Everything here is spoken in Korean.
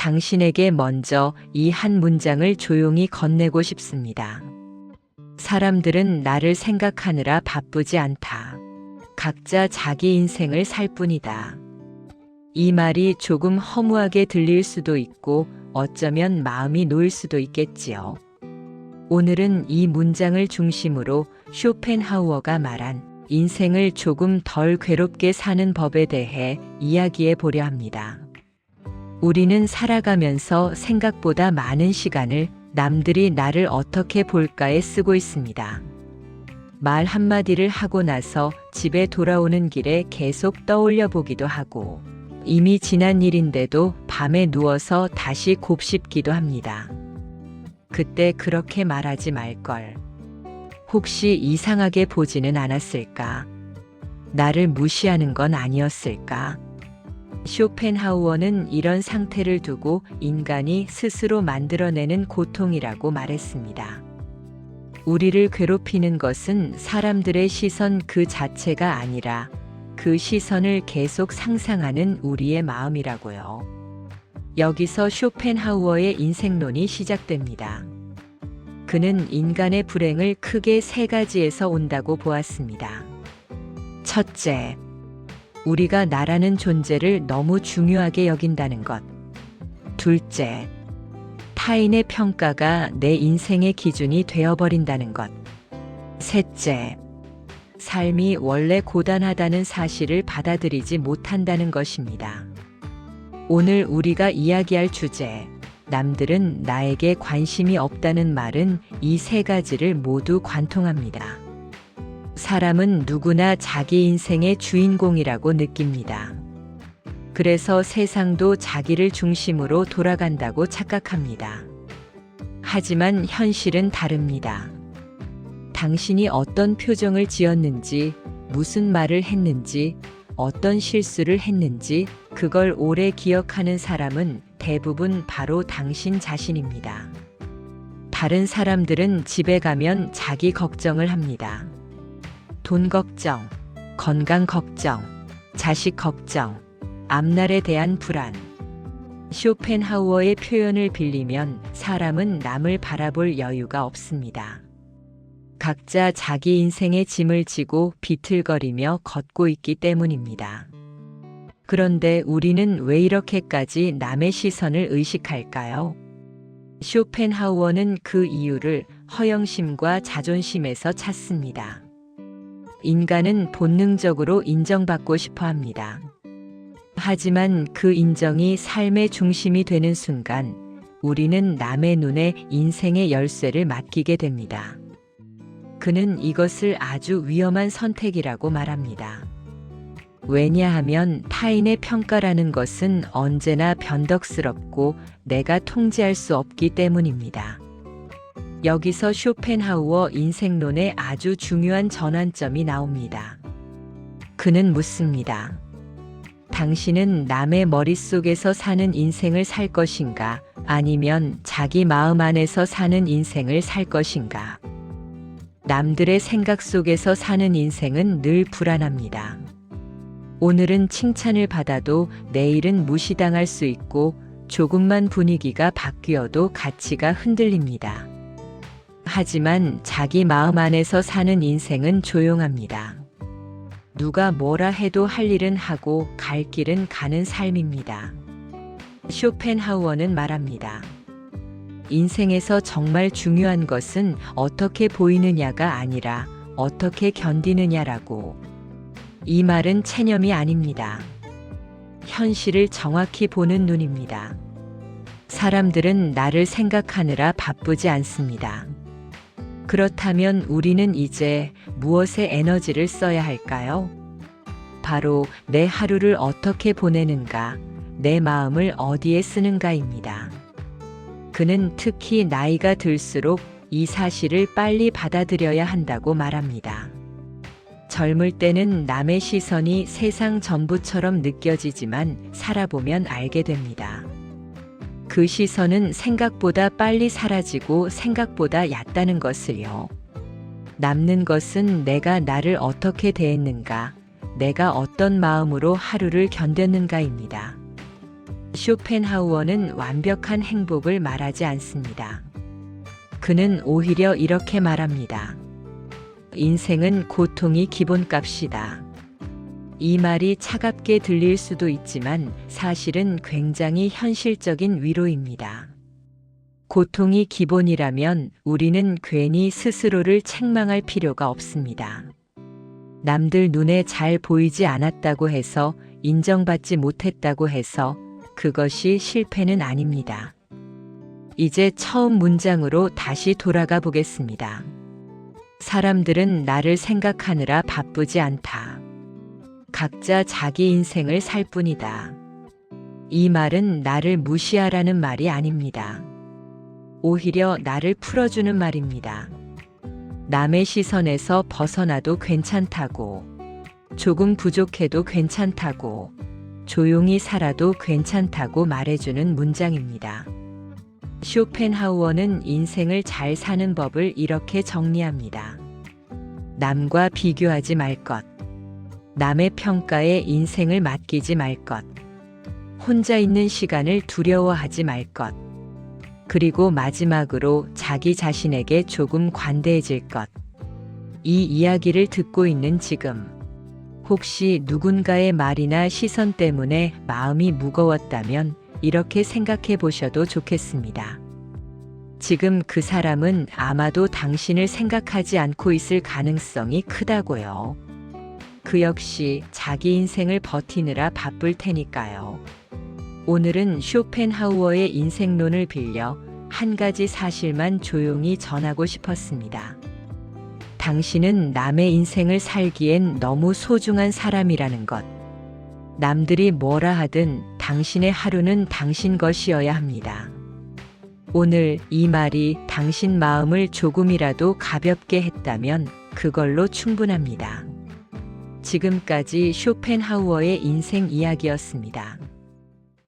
당신에게 먼저 이 한 문장을 조용히 건네고 싶습니다. 사람들은 나를 생각하느라 바쁘지 않다. 각자 자기 인생을 살 뿐이다. 이 말이 조금 허무하게 들릴 수도 있고 어쩌면 마음이 놓일 수도 있겠지요. 오늘은 이 문장을 중심으로 쇼펜하우어가 말한 인생을 조금 덜 괴롭게 사는 법에 대해 이야기해 보려 합니다. 우리는 살아가면서 생각보다 많은 시간을 남들이 나를 어떻게 볼까에 쓰고 있습니다. 말 한마디를 하고 나서 집에 돌아오는 길에 계속 떠올려 보기도 하고, 이미 지난 일인데도 밤에 누워서 다시 곱씹기도 합니다. 그때 그렇게 말하지 말걸. 혹시 이상하게 보지는 않았을까? 나를 무시하는 건 아니었을까? 쇼펜하우어는 이런 상태를 두고 인간이 스스로 만들어내는 고통이라고 말했습니다. 우리를 괴롭히는 것은 사람들의 시선 그 자체가 아니라 그 시선을 계속 상상하는 우리의 마음이라고요. 여기서 쇼펜하우어의 인생론이 시작됩니다. 그는 인간의 불행을 크게 세 가지에서 온다고 보았습니다. 첫째, 우리가 나라는 존재를 너무 중요하게 여긴다는 것. 둘째, 타인의 평가가 내 인생의 기준이 되어버린다는 것. 셋째, 삶이 원래 고단하다는 사실을 받아들이지 못한다는 것입니다. 오늘 우리가 이야기할 주제, 남들은 나에게 관심이 없다는 말은 이 세 가지를 모두 관통합니다. 사람은 누구나 자기 인생의 주인공이라고 느낍니다. 그래서 세상도 자기를 중심으로 돌아간다고 착각합니다. 하지만 현실은 다릅니다. 당신이 어떤 표정을 지었는지, 무슨 말을 했는지, 어떤 실수를 했는지 그걸 오래 기억하는 사람은 대부분 바로 당신 자신입니다. 다른 사람들은 집에 가면 자기 걱정을 합니다. 돈 걱정, 건강 걱정, 자식 걱정, 앞날에 대한 불안. 쇼펜하우어의 표현을 빌리면 사람은 남을 바라볼 여유가 없습니다. 각자 자기 인생의 짐을 지고 비틀거리며 걷고 있기 때문입니다. 그런데 우리는 왜 이렇게까지 남의 시선을 의식할까요? 쇼펜하우어는 그 이유를 허영심과 자존심에서 찾습니다. 인간은 본능적으로 인정받고 싶어 합니다. 하지만 그 인정이 삶의 중심이 되는 순간 우리는 남의 눈에 인생의 열쇠를 맡기게 됩니다. 그는 이것을 아주 위험한 선택이라고 말합니다. 왜냐하면 타인의 평가라는 것은 언제나 변덕스럽고 내가 통제할 수 없기 때문입니다. 여기서 쇼펜하우어 인생론의 아주 중요한 전환점이 나옵니다. 그는 묻습니다. 당신은 남의 머릿속에서 사는 인생을 살 것인가? 아니면 자기 마음 안에서 사는 인생을 살 것인가? 남들의 생각 속에서 사는 인생은 늘 불안합니다. 오늘은 칭찬을 받아도 내일은 무시당할 수 있고 조금만 분위기가 바뀌어도 가치가 흔들립니다. 하지만 자기 마음 안에서 사는 인생은 조용합니다. 누가 뭐라 해도 할 일은 하고 갈 길은 가는 삶입니다. 쇼펜하우어는 말합니다. 인생에서 정말 중요한 것은 어떻게 보이느냐가 아니라 어떻게 견디느냐라고. 이 말은 체념이 아닙니다. 현실을 정확히 보는 눈입니다. 사람들은 나를 생각하느라 바쁘지 않습니다. 그렇다면 우리는 이제 무엇에 에너지를 써야 할까요? 바로 내 하루를 어떻게 보내는가, 내 마음을 어디에 쓰는가입니다. 그는 특히 나이가 들수록 이 사실을 빨리 받아들여야 한다고 말합니다. 젊을 때는 남의 시선이 세상 전부처럼 느껴지지만 살아보면 알게 됩니다. 그 시선은 생각보다 빨리 사라지고 생각보다 얕다는 것을요. 남는 것은 내가 나를 어떻게 대했는가, 내가 어떤 마음으로 하루를 견뎠는가입니다. 쇼펜하우어는 완벽한 행복을 말하지 않습니다. 그는 오히려 이렇게 말합니다. 인생은 고통이 기본값이다. 이 말이 차갑게 들릴 수도 있지만 사실은 굉장히 현실적인 위로입니다. 고통이 기본이라면 우리는 괜히 스스로를 책망할 필요가 없습니다. 남들 눈에 잘 보이지 않았다고 해서, 인정받지 못했다고 해서 그것이 실패는 아닙니다. 이제 처음 문장으로 다시 돌아가 보겠습니다. 사람들은 나를 생각하느라 바쁘지 않다. 각자 자기 인생을 살 뿐이다. 이 말은 나를 무시하라는 말이 아닙니다. 오히려 나를 풀어주는 말입니다. 남의 시선에서 벗어나도 괜찮다고, 조금 부족해도 괜찮다고, 조용히 살아도 괜찮다고 말해주는 문장입니다. 쇼펜하우어는 인생을 잘 사는 법을 이렇게 정리합니다. 남과 비교하지 말 것, 남의 평가에 인생을 맡기지 말 것, 혼자 있는 시간을 두려워하지 말 것, 그리고 마지막으로 자기 자신에게 조금 관대해질 것. 이 이야기를 듣고 있는 지금, 혹시 누군가의 말이나 시선 때문에 마음이 무거웠다면 이렇게 생각해 보셔도 좋겠습니다. 지금 그 사람은 아마도 당신을 생각하지 않고 있을 가능성이 크다고요. 그 역시 자기 인생을 버티느라 바쁠 테니까요. 오늘은 쇼펜하우어의 인생론을 빌려 한 가지 사실만 조용히 전하고 싶었습니다. 당신은 남의 인생을 살기엔 너무 소중한 사람이라는 것. 남들이 뭐라 하든 당신의 하루는 당신 것이어야 합니다. 오늘 이 말이 당신 마음을 조금이라도 가볍게 했다면 그걸로 충분합니다. 지금까지 쇼펜하우어의 인생 이야기였습니다.